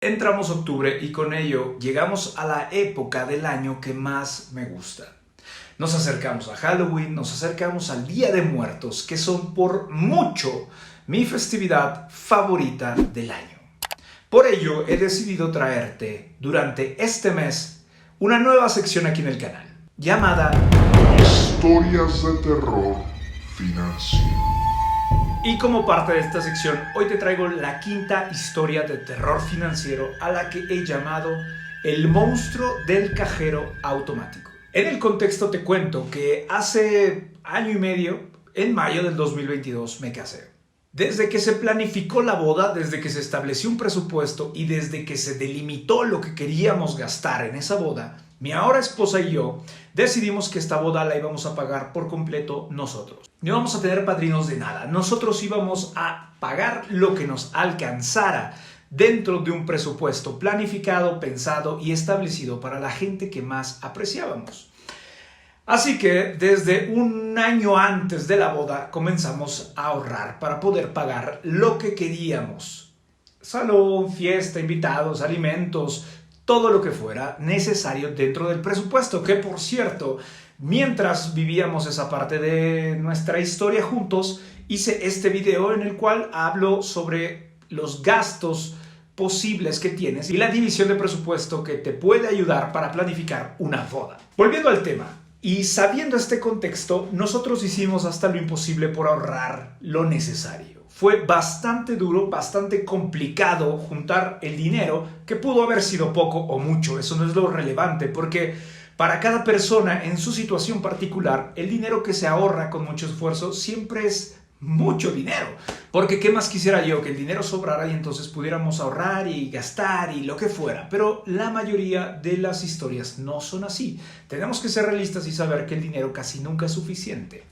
Entramos octubre y con ello llegamos a la época del año que más me gusta. Nos acercamos a Halloween, nos acercamos al Día de Muertos, que son por mucho mi festividad favorita del año. Por ello he decidido traerte durante este mes una nueva sección aquí en el canal, llamada Historias de terror financiero. Y como parte de esta sección, hoy te traigo la quinta historia de terror financiero a la que he llamado El monstruo del cajero automático. En el contexto te cuento que hace año y medio, en mayo del 2022, me casé. Desde que se planificó la boda, desde que se estableció un presupuesto y desde que se delimitó lo que queríamos gastar en esa boda, mi ahora esposa y yo decidimos que esta boda la íbamos a pagar por completo nosotros. No íbamos a tener padrinos de nada. Nosotros íbamos a pagar lo que nos alcanzara dentro de un presupuesto planificado, pensado y establecido para la gente que más apreciábamos. Así que desde un año antes de la boda comenzamos a ahorrar para poder pagar lo que queríamos. Salón, fiesta, invitados, alimentos, todo lo que fuera necesario dentro del presupuesto, que por cierto, mientras vivíamos esa parte de nuestra historia juntos, hice este video en el cual hablo sobre los gastos posibles que tienes y la división de presupuesto que te puede ayudar para planificar una boda. Volviendo al tema, y sabiendo este contexto, nosotros hicimos hasta lo imposible por ahorrar lo necesario. Fue bastante duro, bastante complicado juntar el dinero, que pudo haber sido poco o mucho, eso no es lo relevante, porque para cada persona en su situación particular, el dinero que se ahorra con mucho esfuerzo siempre es mucho dinero. Porque qué más quisiera yo que el dinero sobrara y entonces pudiéramos ahorrar y gastar y lo que fuera. Pero la mayoría de las historias no son así. Tenemos que ser realistas y saber que el dinero casi nunca es suficiente.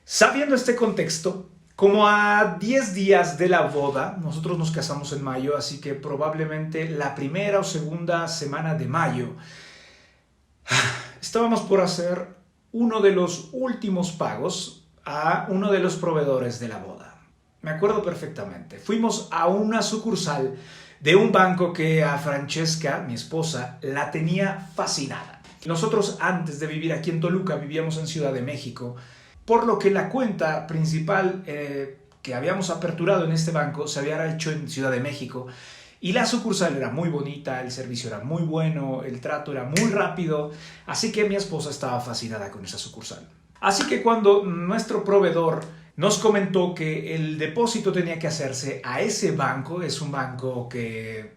Sabiendo este contexto, como a 10 días de la boda, nosotros nos casamos en mayo, así que probablemente la primera o segunda semana de mayo, estábamos por hacer uno de los últimos pagos a uno de los proveedores de la boda. Me acuerdo perfectamente. Fuimos a una sucursal de un banco que a Francesca, mi esposa, la tenía fascinada. Nosotros antes de vivir aquí en Toluca vivíamos en Ciudad de México, por lo que la cuenta principal que habíamos aperturado en este banco se había hecho en Ciudad de México. Y la sucursal era muy bonita, el servicio era muy bueno, el trato era muy rápido, así que mi esposa estaba fascinada con esa sucursal. Así que cuando nuestro proveedor nos comentó que el depósito tenía que hacerse a ese banco, es un banco que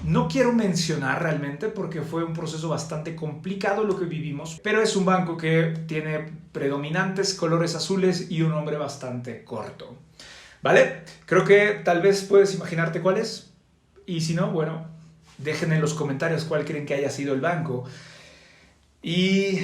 no quiero mencionar realmente porque fue un proceso bastante complicado lo que vivimos, pero es un banco que tiene predominantes colores azules y un nombre bastante corto. ¿Vale? Creo que tal vez puedes imaginarte cuál es. Y si no, bueno, dejen en los comentarios cuál creen que haya sido el banco. Y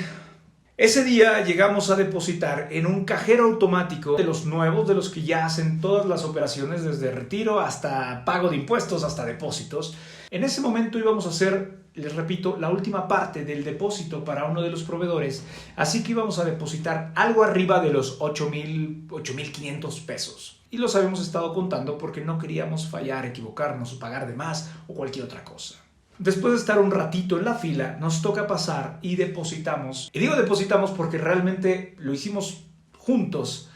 ese día llegamos a depositar en un cajero automático de los nuevos, de los que ya hacen todas las operaciones desde retiro hasta pago de impuestos, hasta depósitos. En ese momento íbamos a hacer, les repito, la última parte del depósito para uno de los proveedores, así que íbamos a depositar algo arriba de los 8,500 pesos. Y los habíamos estado contando porque no queríamos fallar, equivocarnos o pagar de más o cualquier otra cosa. Después de estar un ratito en la fila, nos toca pasar y depositamos. Y digo depositamos porque realmente lo hicimos juntos,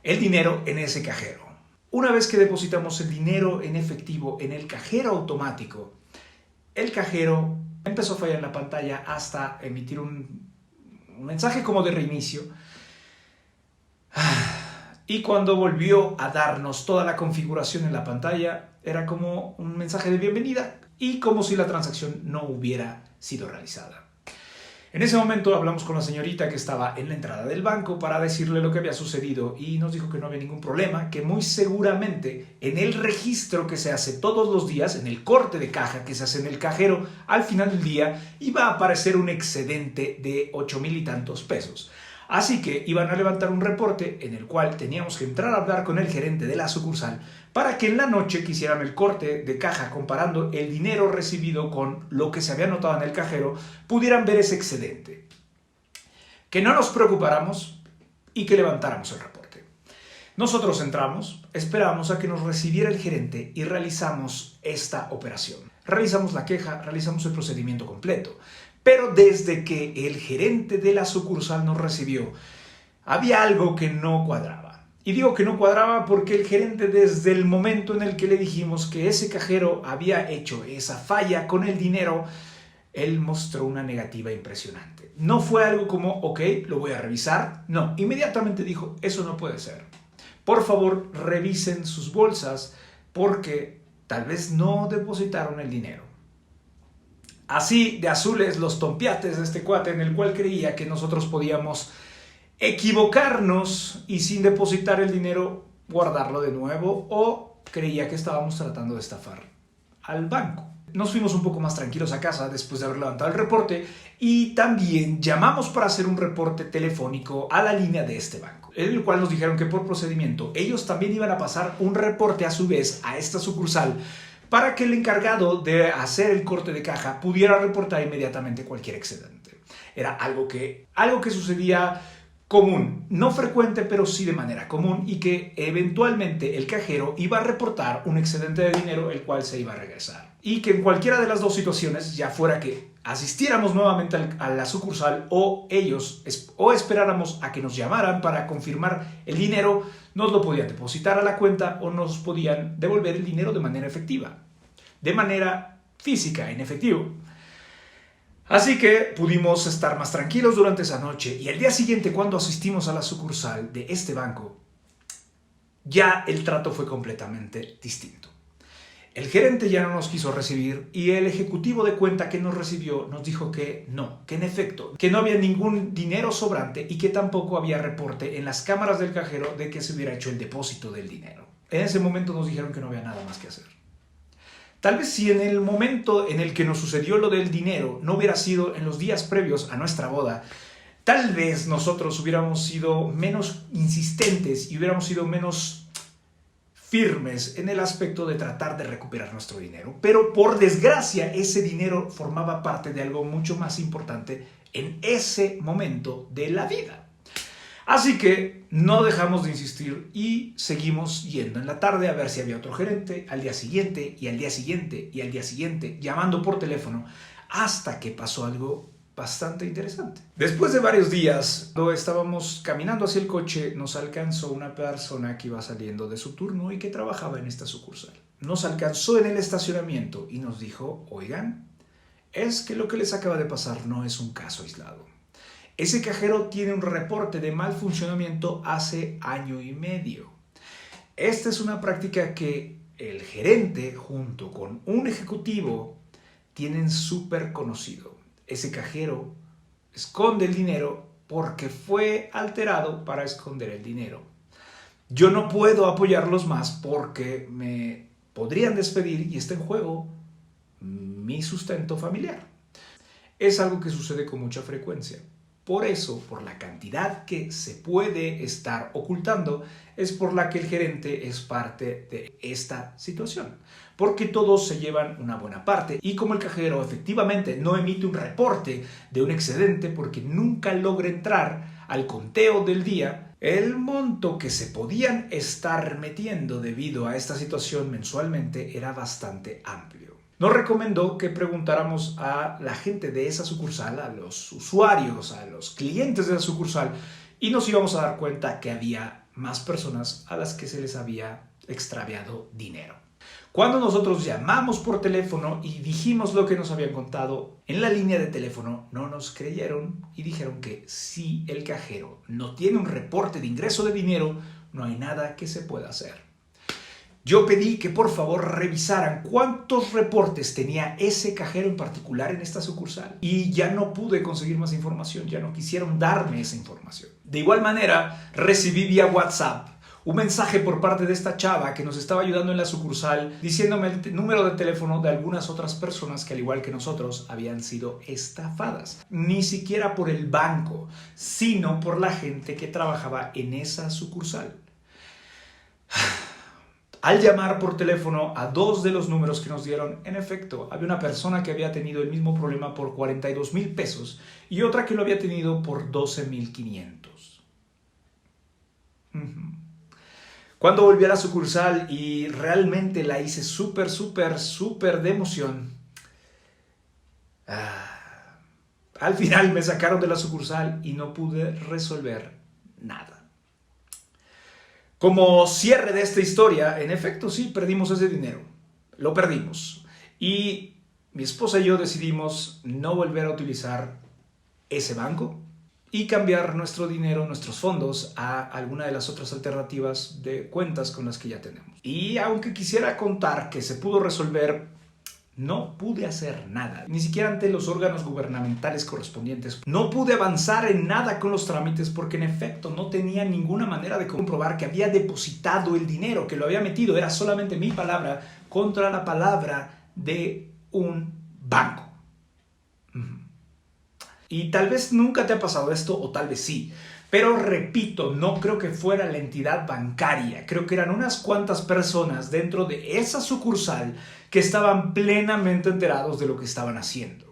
el dinero en ese cajero. Una vez que depositamos el dinero en efectivo en el cajero automático, el cajero empezó a fallar en la pantalla hasta emitir un mensaje como de reinicio. Y cuando volvió a darnos toda la configuración en la pantalla, era como un mensaje de bienvenida y como si la transacción no hubiera sido realizada. En ese momento hablamos con la señorita que estaba en la entrada del banco para decirle lo que había sucedido y nos dijo que no había ningún problema, que muy seguramente en el registro que se hace todos los días, en el corte de caja que se hace en el cajero, al final del día iba a aparecer un excedente de 8,000 y tantos pesos. Así que iban a levantar un reporte en el cual teníamos que entrar a hablar con el gerente de la sucursal para que en la noche que hicieran el corte de caja comparando el dinero recibido con lo que se había anotado en el cajero, pudieran ver ese excedente. Que no nos preocupáramos y que levantáramos el reporte. Nosotros entramos, esperamos a que nos recibiera el gerente y realizamos esta operación. Realizamos la queja, realizamos el procedimiento completo. Pero desde que el gerente de la sucursal nos recibió, había algo que no cuadraba. Y digo que no cuadraba porque el gerente, desde el momento en el que le dijimos que ese cajero había hecho esa falla con el dinero, él mostró una negativa impresionante. No fue algo como, ok, lo voy a revisar. No, inmediatamente dijo, eso no puede ser. Por favor, revisen sus bolsas porque tal vez no depositaron el dinero. Así de azules los tompiates de este cuate, en el cual creía que nosotros podíamos equivocarnos y sin depositar el dinero guardarlo de nuevo, o creía que estábamos tratando de estafar al banco. Nos fuimos un poco más tranquilos a casa después de haber levantado el reporte y también llamamos para hacer un reporte telefónico a la línea de este banco, en el cual nos dijeron que por procedimiento ellos también iban a pasar un reporte a su vez a esta sucursal para que el encargado de hacer el corte de caja pudiera reportar inmediatamente cualquier excedente. Era algo que sucedía común, no frecuente, pero sí de manera común, y que eventualmente el cajero iba a reportar un excedente de dinero el cual se iba a regresar. Y que en cualquiera de las dos situaciones, ya fuera que asistiéramos nuevamente a la sucursal o esperáramos a que nos llamaran para confirmar el dinero, nos lo podían depositar a la cuenta o nos podían devolver el dinero de manera efectiva, de manera física, en efectivo. Así que pudimos estar más tranquilos durante esa noche y al día siguiente, cuando asistimos a la sucursal de este banco, ya el trato fue completamente distinto. El gerente ya no nos quiso recibir y el ejecutivo de cuenta que nos recibió nos dijo que no, que en efecto, que no había ningún dinero sobrante y que tampoco había reporte en las cámaras del cajero de que se hubiera hecho el depósito del dinero. En ese momento nos dijeron que no había nada más que hacer. Tal vez si en el momento en el que nos sucedió lo del dinero no hubiera sido en los días previos a nuestra boda, tal vez nosotros hubiéramos sido menos insistentes y hubiéramos sido menos firmes en el aspecto de tratar de recuperar nuestro dinero. Pero por desgracia ese dinero formaba parte de algo mucho más importante en ese momento de la vida. Así que no dejamos de insistir y seguimos yendo en la tarde a ver si había otro gerente, al día siguiente y al día siguiente y al día siguiente, llamando por teléfono, hasta que pasó algo bastante interesante. Después de varios días, cuando estábamos caminando hacia el coche, nos alcanzó una persona que iba saliendo de su turno y que trabajaba en esta sucursal. Nos alcanzó en el estacionamiento y nos dijo, oigan, es que lo que les acaba de pasar no es un caso aislado. Ese cajero tiene un reporte de mal funcionamiento hace 1 año y medio. Esta es una práctica que el gerente junto con un ejecutivo tienen súper conocido. Ese cajero esconde el dinero porque fue alterado para esconder el dinero. Yo no puedo apoyarlos más porque me podrían despedir y está en juego mi sustento familiar. Es algo que sucede con mucha frecuencia. Por eso, por la cantidad que se puede estar ocultando, es por la que el gerente es parte de esta situación. Porque todos se llevan una buena parte y como el cajero efectivamente no emite un reporte de un excedente porque nunca logra entrar al conteo del día, el monto que se podían estar metiendo debido a esta situación mensualmente era bastante amplio. Nos recomendó que preguntáramos a la gente de esa sucursal, a los usuarios, a los clientes de la sucursal, y nos íbamos a dar cuenta que había más personas a las que se les había extraviado dinero. Cuando nosotros llamamos por teléfono y dijimos lo que nos habían contado, en la línea de teléfono no nos creyeron y dijeron que si el cajero no tiene un reporte de ingreso de dinero, no hay nada que se pueda hacer. Yo pedí que por favor revisaran cuántos reportes tenía ese cajero en particular en esta sucursal y ya no pude conseguir más información, ya no quisieron darme esa información. De igual manera, recibí vía WhatsApp un mensaje por parte de esta chava que nos estaba ayudando en la sucursal diciéndome el número de teléfono de algunas otras personas que al igual que nosotros habían sido estafadas. Ni siquiera por el banco, sino por la gente que trabajaba en esa sucursal. Al llamar por teléfono a 2 de los números que nos dieron, en efecto, había una persona que había tenido el mismo problema por 42,000 pesos y otra que lo había tenido por 12,500. Cuando volví a la sucursal y realmente la hice súper de emoción, al final me sacaron de la sucursal y no pude resolver nada. Como cierre de esta historia, en efecto sí, perdimos ese dinero. Lo perdimos. Y mi esposa y yo decidimos no volver a utilizar ese banco y cambiar nuestro dinero, nuestros fondos, a alguna de las otras alternativas de cuentas con las que ya tenemos. Y aunque quisiera contar que se pudo resolver, no pude hacer nada, ni siquiera ante los órganos gubernamentales correspondientes. No pude avanzar en nada con los trámites porque en efecto no tenía ninguna manera de comprobar que había depositado el dinero, que lo había metido. Era solamente mi palabra contra la palabra de un banco. Y tal vez nunca te ha pasado esto, o tal vez sí. Pero repito, no creo que fuera la entidad bancaria. Creo que eran unas cuantas personas dentro de esa sucursal que estaban plenamente enterados de lo que estaban haciendo.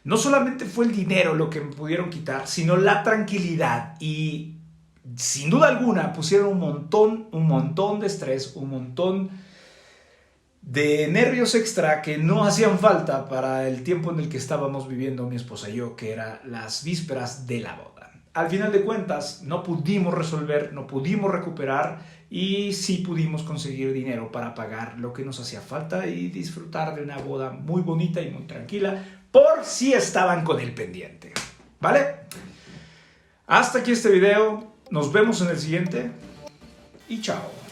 No solamente fue el dinero lo que me pudieron quitar, sino la tranquilidad. Y sin duda alguna pusieron un montón de estrés, un montón de nervios extra que no hacían falta para el tiempo en el que estábamos viviendo mi esposa y yo, que era las vísperas de la boda. Al final de cuentas, no pudimos resolver, no pudimos recuperar y sí pudimos conseguir dinero para pagar lo que nos hacía falta y disfrutar de una boda muy bonita y muy tranquila, por si estaban con el pendiente. ¿Vale? Hasta aquí este video. Nos vemos en el siguiente y chao.